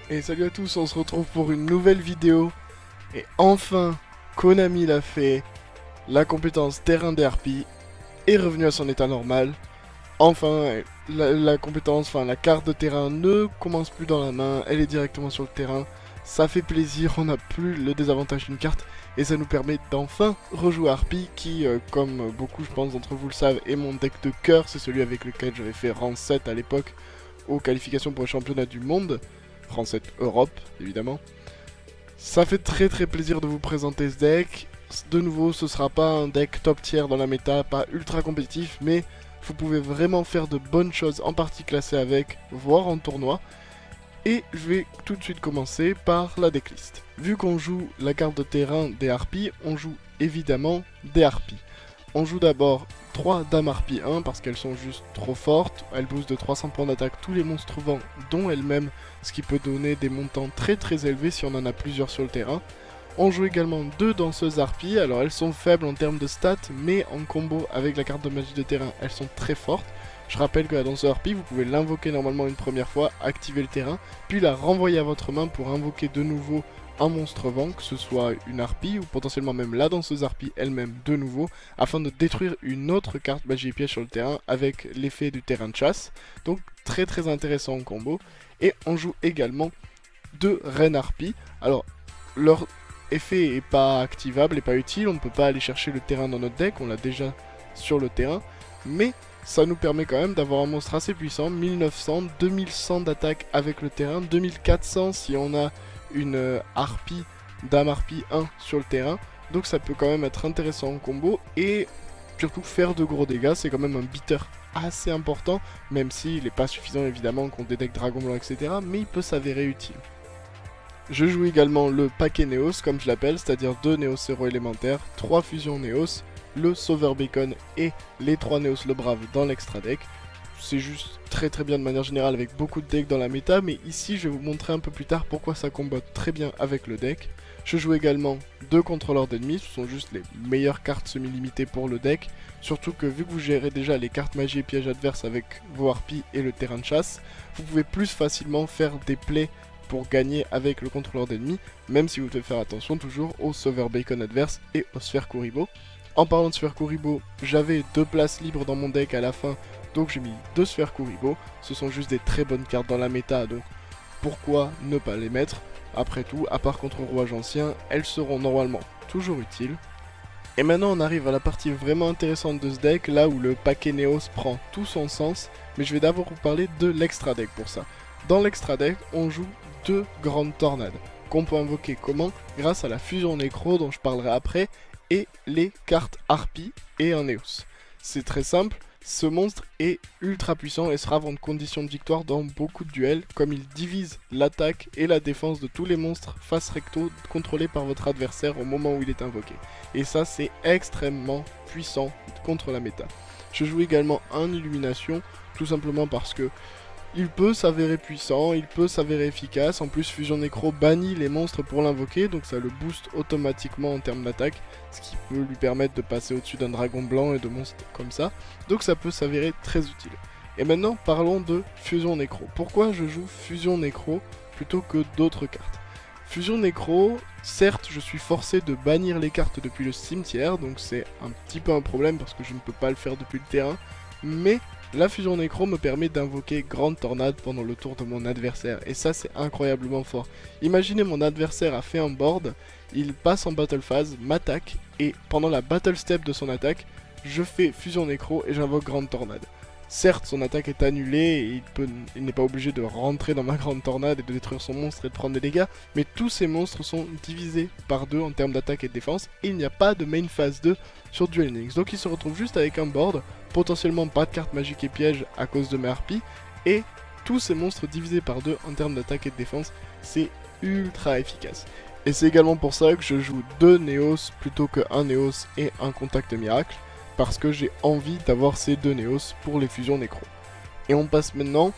Et salut à tous, on se retrouve pour une nouvelle vidéo. Et enfin, Konami l'a fait. La compétence terrain des harpies est revenue à son état normal. Enfin, la compétence, enfin la carte de terrain ne commence plus dans la main, elle est directement sur le terrain. Ça fait plaisir, on n'a plus le désavantage d'une carte. Et ça nous permet d'enfin rejouer Harpie qui, comme beaucoup je pense d'entre vous le savent, est mon deck de cœur. C'est celui avec lequel j'avais fait rang 7 à l'époque aux qualifications pour le championnat du monde. Rang 7 Europe, évidemment. Ça fait très plaisir de vous présenter ce deck. De nouveau, ce sera pas un deck top tier dans la méta, pas ultra compétitif, mais vous pouvez vraiment faire de bonnes choses en partie classée avec, voire en tournoi. Et je vais tout de suite commencer par la decklist. Vu qu'on joue la carte de terrain des harpies, on joue évidemment des harpies. On joue d'abord 3 dames harpies 1 parce qu'elles sont juste trop fortes. Elles boostent de 300 points d'attaque tous les monstres vents, dont elles-mêmes, ce qui peut donner des montants très élevés si on en a plusieurs sur le terrain. On joue également 2 danseuses harpies. Alors elles sont faibles en termes de stats, mais en combo avec la carte de magie de terrain, elles sont très fortes. Je rappelle que la danseuse harpie, vous pouvez l'invoquer normalement une première fois, activer le terrain, puis la renvoyer à votre main pour invoquer de nouveau un monstre vent, que ce soit une harpie ou potentiellement même la danseuse harpie elle-même de nouveau, afin de détruire une autre carte magie et piège sur le terrain avec l'effet du terrain de chasse. Donc très intéressant en combo. Et on joue également 2 reines harpies. Alors leur effet est pas activable et pas utile, on ne peut pas aller chercher le terrain dans notre deck, on l'a déjà sur le terrain, mais ça nous permet quand même d'avoir un monstre assez puissant, 1900, 2100 d'attaque avec le terrain, 2400 si on a une harpie, dame harpie 1 sur le terrain. Donc ça peut quand même être intéressant en combo et surtout faire de gros dégâts. C'est quand même un beater assez important, même s'il n'est pas suffisant évidemment contre des decks dragon blanc etc. Mais il peut s'avérer utile. Je joue également le paquet Néos comme je l'appelle, c'est-à-dire 2 Néos héros élémentaires, 3 fusions Néos, le Sauveur Bacon et les 3 Néos le Brave dans l'extra deck. C'est juste très bien de manière générale avec beaucoup de decks dans la méta, mais ici je vais vous montrer un peu plus tard pourquoi ça combat très bien avec le deck. Je joue également 2 contrôleurs d'ennemis, ce sont juste les meilleures cartes semi-limitées pour le deck, surtout que vu que vous gérez déjà les cartes magie et pièges adverses avec vos harpies et le terrain de chasse, vous pouvez plus facilement faire des plays pour gagner avec le contrôleur d'ennemis, même si vous devez faire attention toujours au Sauveur Bacon adverse et au Sphère Kuriboh. En parlant de Sphère Kuriboh, j'avais 2 places libres dans mon deck à la fin, donc j'ai mis 2 Sphères Kuriboh. Ce sont juste des très bonnes cartes dans la méta, donc pourquoi ne pas les mettre? Après tout, à part contre Rouage Ancien, elles seront normalement toujours utiles. Et maintenant on arrive à la partie vraiment intéressante de ce deck, là où le paquet Néos prend tout son sens, mais je vais d'abord vous parler de l'extra deck pour ça. Dans l'extra deck, on joue 2 grandes tornades, qu'on peut invoquer comment? Grâce à la fusion nécro dont je parlerai après, et les cartes harpie et un Néos. C'est très simple, ce monstre est ultra puissant et sera votre condition de victoire dans beaucoup de duels, comme il divise l'attaque et la défense de tous les monstres face recto contrôlés par votre adversaire au moment où il est invoqué. Et ça c'est extrêmement puissant contre la méta. Je joue également un illumination, tout simplement parce que il peut s'avérer puissant, il peut s'avérer efficace. En plus, Fusion Nécro bannit les monstres pour l'invoquer, donc ça le booste automatiquement en termes d'attaque, ce qui peut lui permettre de passer au-dessus d'un dragon blanc et de monstres comme ça. Donc ça peut s'avérer très utile. Et maintenant, parlons de Fusion Nécro. Pourquoi je joue Fusion Nécro plutôt que d'autres cartes? Fusion Nécro, certes, je suis forcé de bannir les cartes depuis le cimetière, donc c'est un petit peu un problème parce que je ne peux pas le faire depuis le terrain, mais la fusion nécro me permet d'invoquer Grande Tornade pendant le tour de mon adversaire, et ça c'est incroyablement fort. Imaginez mon adversaire a fait un board, il passe en battle phase, m'attaque, et pendant la battle step de son attaque, je fais fusion nécro et j'invoque Grande Tornade. Certes, son attaque est annulée et il n'est pas obligé de rentrer dans ma Grande Tornade et de détruire son monstre et de prendre des dégâts, mais tous ces monstres sont divisés par 2 en termes d'attaque et de défense, et il n'y a pas de main phase 2 sur Duel Links. Donc il se retrouve juste avec un board, potentiellement pas de cartes magiques et pièges à cause de mes harpies, et tous ces monstres divisés par 2 en termes d'attaque et de défense, c'est ultra efficace. Et c'est également pour ça que je joue 2 Néos plutôt que 1 Néos et un Contact Miracle, parce que j'ai envie d'avoir ces 2 Néos pour les fusions nécro. Et on passe maintenant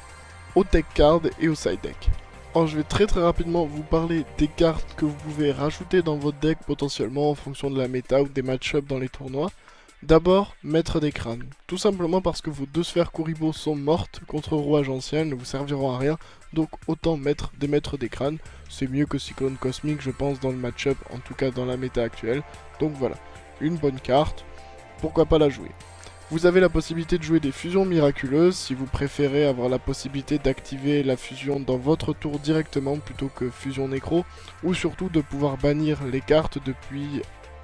au tech card et au side deck. Alors je vais très rapidement vous parler des cartes que vous pouvez rajouter dans votre deck potentiellement en fonction de la méta ou des match-ups dans les tournois. D'abord, maître des crânes. Tout simplement parce que vos deux sphères Kuriboh sont mortes contre rouage ancien, elles ne vous serviront à rien, donc autant mettre des maîtres des crânes. C'est mieux que Cyclone Cosmique, je pense, dans le match-up, en tout cas dans la méta actuelle. Donc voilà, une bonne carte, pourquoi pas la jouer. Vous avez la possibilité de jouer des fusions miraculeuses, si vous préférez avoir la possibilité d'activer la fusion dans votre tour directement plutôt que fusion nécro, ou surtout de pouvoir bannir les cartes depuis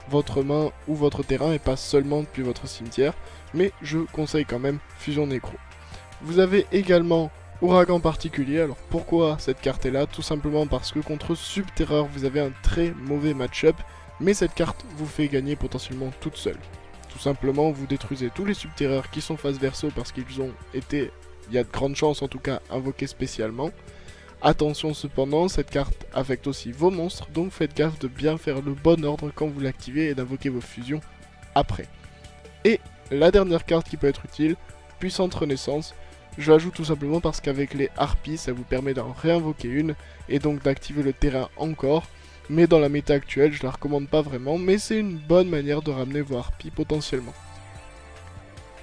votre main ou votre terrain et pas seulement depuis votre cimetière, mais je conseille quand même fusion nécro. Vous avez également ouragan particulier. Alors pourquoi cette carte est là? Tout simplement parce que contre Subterreur vous avez un très mauvais match-up, mais cette carte vous fait gagner potentiellement toute seule. Tout simplement vous détruisez tous les Subterreurs qui sont face verso parce qu'ils ont été, il y a de grandes chances en tout cas, invoqués spécialement. Attention cependant, cette carte affecte aussi vos monstres, donc faites gaffe de bien faire le bon ordre quand vous l'activez et d'invoquer vos fusions après. Et la dernière carte qui peut être utile, Puissante Renaissance. Je l'ajoute tout simplement parce qu'avec les harpies, ça vous permet d'en réinvoquer une et donc d'activer le terrain encore. Mais dans la méta actuelle, je la recommande pas vraiment, mais c'est une bonne manière de ramener vos harpies potentiellement.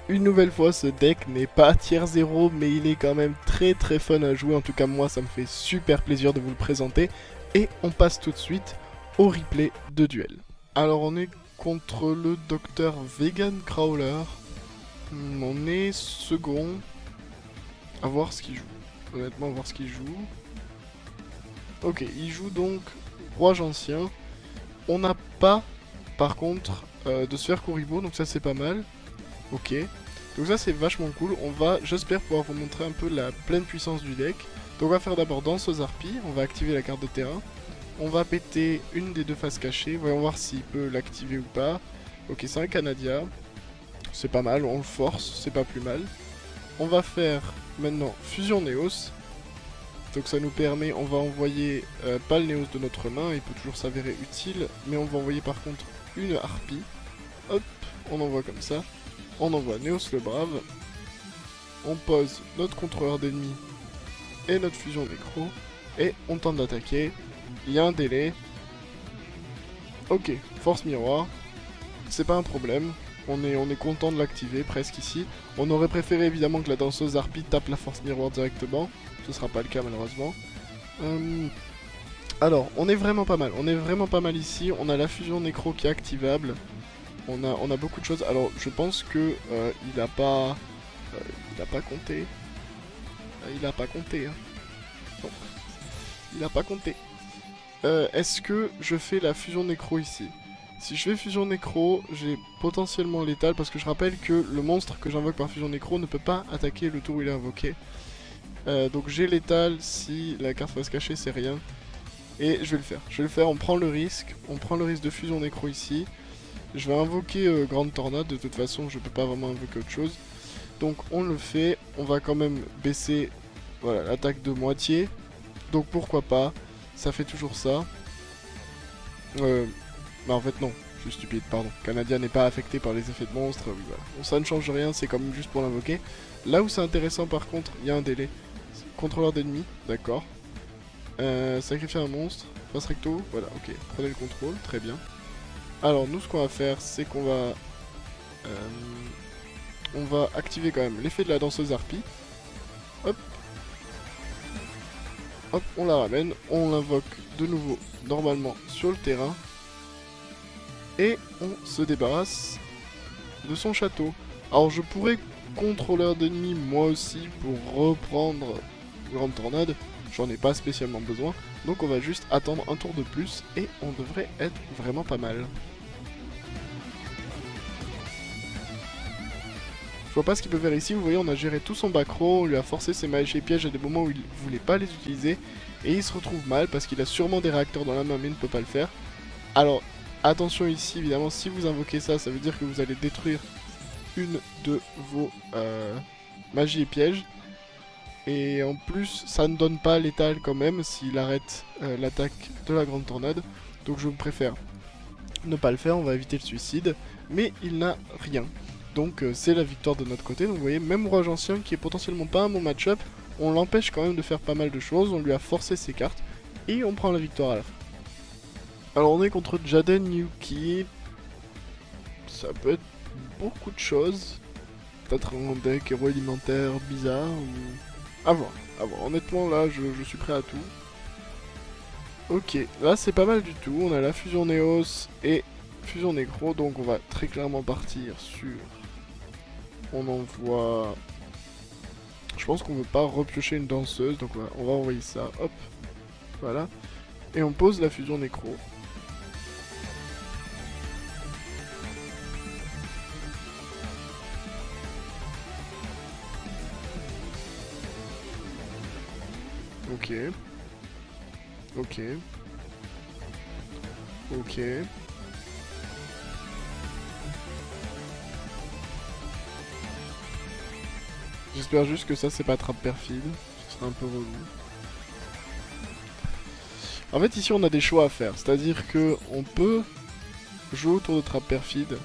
Une nouvelle fois, ce deck n'est pas tier 0, mais il est quand même très fun à jouer. En tout cas, moi, ça me fait super plaisir de vous le présenter. Et on passe tout de suite au replay de duel. Alors, on est contre le docteur Vegan Crawler. On est second. À voir ce qu'il joue. Honnêtement, à voir ce qu'il joue. Ok, il joue donc Rouage Ancien. On n'a pas, par contre, de sphère Kuriboh, donc ça c'est pas mal. Ok, donc ça c'est vachement cool. On va, j'espère pouvoir vous montrer un peu la pleine puissance du deck. Donc on va faire d'abord Danseuse Harpie, on va activer la carte de terrain. On va péter une des deux faces cachées, voyons voir s'il peut l'activer ou pas. Ok, c'est un Canadia, c'est pas mal, on le force, c'est pas plus mal. On va faire maintenant Fusion Neos. Donc ça nous permet, on va envoyer pas le Neos de notre main, il peut toujours s'avérer utile, mais on va envoyer par contre une Harpie. Hop, on envoie comme ça. On envoie Neos le Brave, on pose notre contrôleur d'ennemis et notre fusion nécro, et on tente d'attaquer. Il y a un délai. Ok, force miroir, c'est pas un problème, on est content de l'activer presque ici. On aurait préféré évidemment que la danseuse harpie tape la force miroir directement, ce sera pas le cas malheureusement. Alors, on est vraiment pas mal, ici, on a la fusion nécro qui est activable. On a beaucoup de choses. Alors, je pense que il a pas compté. Il a pas compté. Hein. Bon. Il a pas compté. Est-ce que je fais la fusion nécro ici? Si je fais fusion nécro, j'ai potentiellement létal parce que je rappelle que le monstre que j'invoque par fusion nécro ne peut pas attaquer le tour où il est invoqué. Donc j'ai létal si la carte face cachée c'est rien. Et je vais le faire. On prend le risque. On prend le risque de fusion nécro ici. Je vais invoquer Grande Tornade, de toute façon je peux pas vraiment invoquer autre chose. Donc on le fait, on va quand même baisser voilà, l'attaque de moitié. Donc pourquoi pas, ça fait toujours ça. Bah en fait non, je suis stupide, pardon. Canadia n'est pas affecté par les effets de monstre, oui voilà. Bon, ça ne change rien, c'est quand même juste pour l'invoquer. Là où c'est intéressant par contre, il y a un délai. Contrôleur d'ennemis, d'accord. Sacrifier un monstre, face recto, voilà, ok. Prenez le contrôle, très bien. Alors nous ce qu'on va faire c'est qu'on va activer quand même l'effet de la danseuse harpie. Hop. Hop, on la ramène, on l'invoque de nouveau normalement sur le terrain. Et on se débarrasse de son château. Alors je pourrais contrôleur d'ennemis moi aussi pour reprendre Grande Tornade. J'en ai pas spécialement besoin. Donc on va juste attendre un tour de plus et on devrait être vraiment pas mal. Je vois pas ce qu'il peut faire ici, vous voyez on a géré tout son back row, on lui a forcé ses mages et pièges à des moments où il voulait pas les utiliser. Et il se retrouve mal parce qu'il a sûrement des réacteurs dans la main mais il ne peut pas le faire. Alors attention ici évidemment, si vous invoquez ça, ça veut dire que vous allez détruire une de vos magies et pièges. Et en plus ça ne donne pas létal quand même s'il arrête l'attaque de la Grande Tornade. Donc je préfère ne pas le faire, on va éviter le suicide. Mais il n'a rien. Donc c'est la victoire de notre côté. Donc vous voyez, même Rouage Ancien qui est potentiellement pas un bon match-up, on l'empêche quand même de faire pas mal de choses. On lui a forcé ses cartes et on prend la victoire à la fin. Alors on est contre Jaden Yuki. Ça peut être beaucoup de choses. Peut-être un deck héros élémentaire bizarre ou... À voir, à voir. Honnêtement, là, je suis prêt à tout. Ok, là, c'est pas mal du tout. On a la fusion Néos et fusion Nécro. Donc, on va très clairement partir sur... On envoie... Je pense qu'on veut pas repiocher une danseuse. Donc, on va envoyer ça. Hop. Voilà. Et on pose la fusion Nécro. Ok. Ok. Ok. J'espère juste que ça c'est pas trappe perfide. Ce serait un peu relou. En fait ici on a des choix à faire. C'est-à-dire que on peut jouer autour de trappe perfide.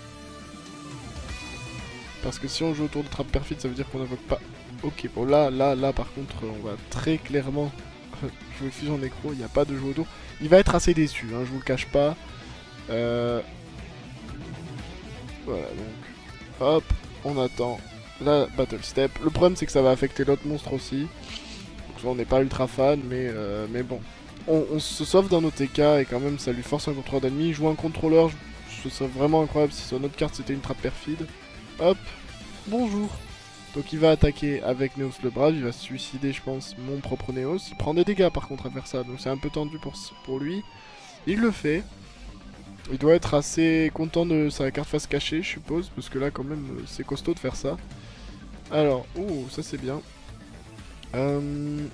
Parce que si on joue autour de trappe perfide ça veut dire qu'on n'invoque pas... Ok, bon là par contre on va très clairement jouer fusion nécro, il n'y a pas de jeu autour. Il va être assez déçu, hein, je vous le cache pas. Voilà donc, hop, on attend la battle step. Le problème c'est que ça va affecter l'autre monstre aussi. Donc on n'est pas ultra fan, mais bon. On se sauve d'un OTK et quand même ça lui force un contrôleur d'ennemi. Jouer un contrôleur, ce serait vraiment incroyable si sur notre carte c'était une trappe perfide. Hop, bonjour. Donc il va attaquer avec Néos le Brave, il va se suicider je pense mon propre Néos. Il prend des dégâts par contre à faire ça, donc c'est un peu tendu pour lui. Il le fait. Il doit être assez content de sa carte face cachée je suppose, parce que là quand même c'est costaud de faire ça. Alors, ouh, ça c'est bien. On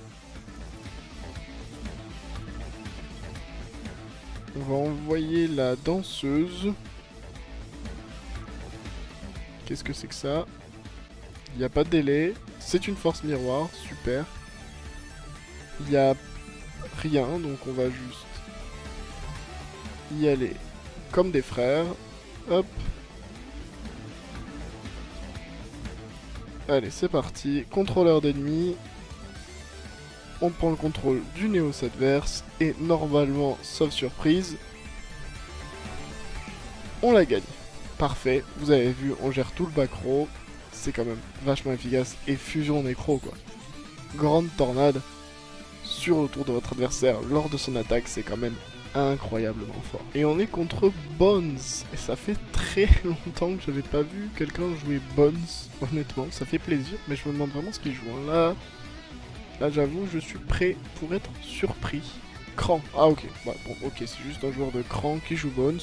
va envoyer la danseuse. Qu'est-ce que c'est que ça? Il n'y a pas de délai. C'est une force miroir. Super. Il n'y a rien. Donc on va juste y aller comme des frères. Hop. Allez, c'est parti. Contrôleur d'ennemis. On prend le contrôle du Néos adverse. Et normalement, sauf surprise, on la gagne. Parfait. Vous avez vu, on gère tout le back row. C'est quand même vachement efficace. Et fusion nécro quoi. Grande tornade sur le tour de votre adversaire lors de son attaque, c'est quand même incroyablement fort. Et on est contre Bones. Et ça fait très longtemps que j'avais pas vu quelqu'un jouer Bones, honnêtement. Ça fait plaisir, mais je me demande vraiment ce qu'il joue. Là j'avoue, je suis prêt pour être surpris. Cran. Ah ok, ouais, bon ok, c'est juste un joueur de cran qui joue Bones.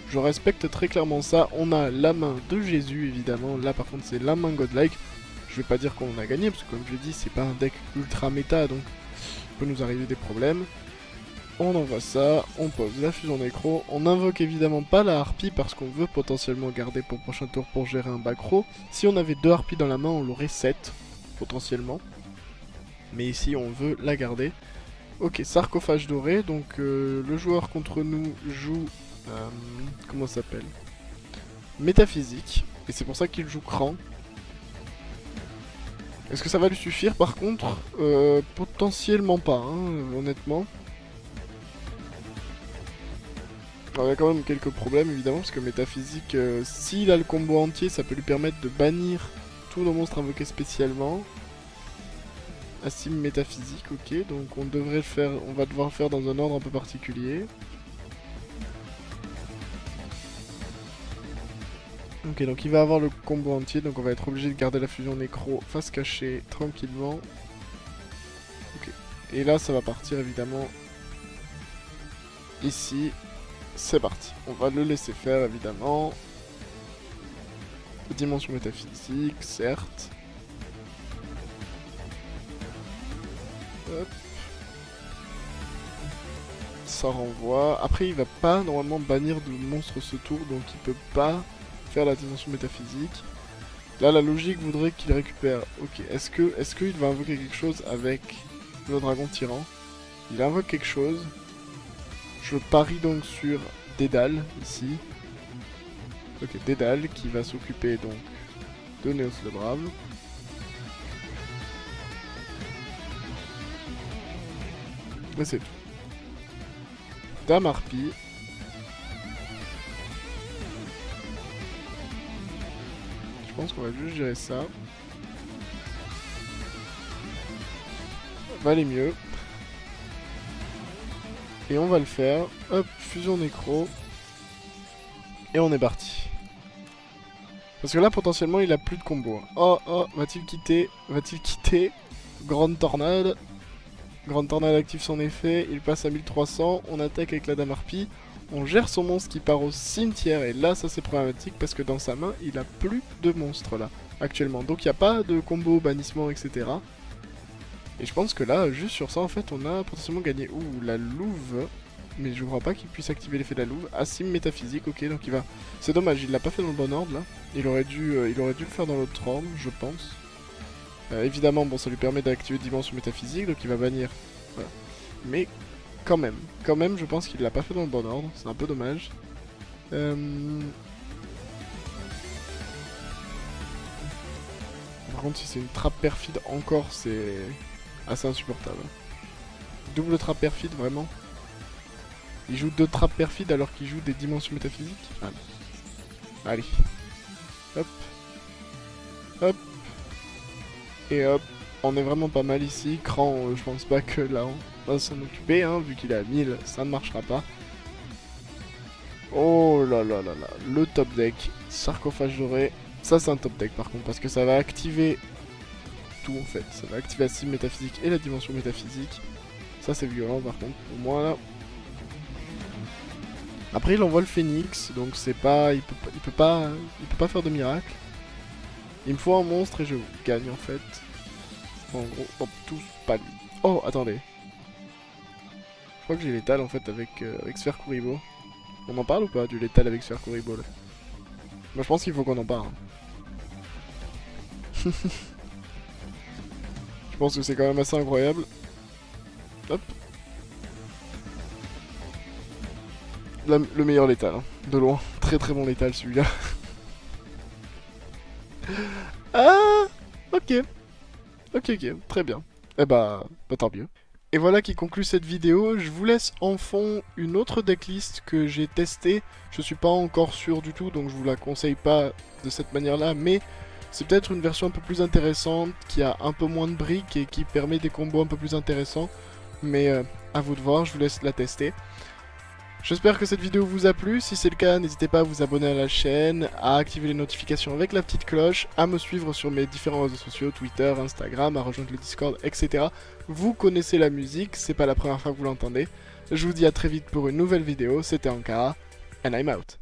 Je respecte très clairement ça. On a la main de Jésus, évidemment. Là, par contre, c'est la main godlike. Je vais pas dire qu'on a gagné, parce que comme je l'ai dit, c'est pas un deck ultra méta, donc il peut nous arriver des problèmes. On envoie ça, on pose la fusion nécro. On invoque évidemment pas la harpie, parce qu'on veut potentiellement garder pour le prochain tour pour gérer un back row. Si on avait 2 harpies dans la main, on l'aurait 7, potentiellement. Mais ici, on veut la garder. Ok, sarcophage doré. Donc, le joueur contre nous joue... comment ça s'appelle? Métaphysique. Et c'est pour ça qu'il joue cran. Est-ce que ça va lui suffire par contre? Potentiellement pas, hein, honnêtement. Alors, il y a quand même quelques problèmes évidemment, parce que métaphysique, s'il a le combo entier, ça peut lui permettre de bannir tous nos monstres invoqués spécialement. Assim métaphysique, ok, donc on devrait le faire, on va devoir le faire dans un ordre un peu particulier. Ok, donc il va avoir le combo entier, donc on va être obligé de garder la fusion nécro face cachée tranquillement. Ok, et là ça va partir évidemment ici. C'est parti, on va le laisser faire évidemment. Dimension métaphysique, certes. Hop. Ça renvoie. Après il va pas normalement bannir de monstre ce tour, donc il peut pas faire la dimension métaphysique. Là la logique voudrait qu'il récupère. Ok, est-ce qu'il va invoquer quelque chose avec le dragon tyran? Il invoque quelque chose. Je parie donc sur Dédale ici. Ok, Dédale qui va s'occuper donc de Néos le Brave. Mais c'est tout. Dame Harpie. pense qu'on va juste gérer ça. Ça va aller mieux. Et on va le faire. Hop, fusion nécro. Et on est parti. Parce que là, potentiellement, il a plus de combo. Oh, oh, va-t-il quitter? Va-t-il quitter? Grande tornade. Grande tornade active son effet. Il passe à 1300. On attaque avec la dame harpie. On gère son monstre qui part au cimetière. Et là, ça c'est problématique parce que dans sa main, il a plus de monstres là, actuellement. Donc il n'y a pas de combo, bannissement, etc. Et je pense que là, juste sur ça, en fait, on a potentiellement gagné. Ouh, la louve. Mais je crois pas qu'il puisse activer l'effet de la louve. Assim métaphysique, ok, donc il va... C'est dommage, il l'a pas fait dans le bon ordre, là. Il aurait dû le faire dans l'autre ordre, je pense. Évidemment, bon, ça lui permet d'activer Dimension métaphysique, donc il va bannir. Voilà. Mais, quand même, je pense qu'il l'a pas fait dans le bon ordre. C'est un peu dommage. Par contre, si c'est une trappe perfide encore, c'est assez insupportable. Double trappe perfide, vraiment. Il joue 2 trappes perfides alors qu'il joue des dimensions métaphysiques. Allez. Allez. Hop. Hop. Et hop. On est vraiment pas mal ici. Cran, je pense pas que là on va s'en occuper, hein, vu qu'il est à 1000, ça ne marchera pas. Oh là là là là. Le top deck. Sarcophage doré. Ça c'est un top deck par contre, parce que ça va activer tout en fait. Ça va activer la cible métaphysique et la dimension métaphysique. Ça c'est violent par contre. Pour moi là... Après il envoie le phénix, donc c'est pas... Il peut pas faire de miracle. Il me faut un monstre et je gagne en fait. En gros, oh, tous, pas lui. Oh, attendez. Je crois que j'ai létal en fait avec Sphère Kuriboh. On en parle ou pas du létal avec Sphère Kuriboh là? Moi je pense qu'il faut qu'on en parle. Je pense que c'est quand même assez incroyable. Hop. Le meilleur létal, hein, de loin. Très très bon létal celui-là. Ah, ok. Ok, très bien. Eh bah tant mieux. Et voilà qui conclut cette vidéo. Je vous laisse en fond une autre decklist que j'ai testée. Je suis pas encore sûr du tout, donc je vous la conseille pas de cette manière-là, mais c'est peut-être une version un peu plus intéressante, qui a un peu moins de briques et qui permet des combos un peu plus intéressants. Mais à vous de voir, je vous laisse la tester. J'espère que cette vidéo vous a plu. Si c'est le cas, n'hésitez pas à vous abonner à la chaîne, à activer les notifications avec la petite cloche, à me suivre sur mes différents réseaux sociaux, Twitter, Instagram, à rejoindre le Discord, etc. Vous connaissez la musique, c'est pas la première fois que vous l'entendez. Je vous dis à très vite pour une nouvelle vidéo, c'était Ankara, and I'm out.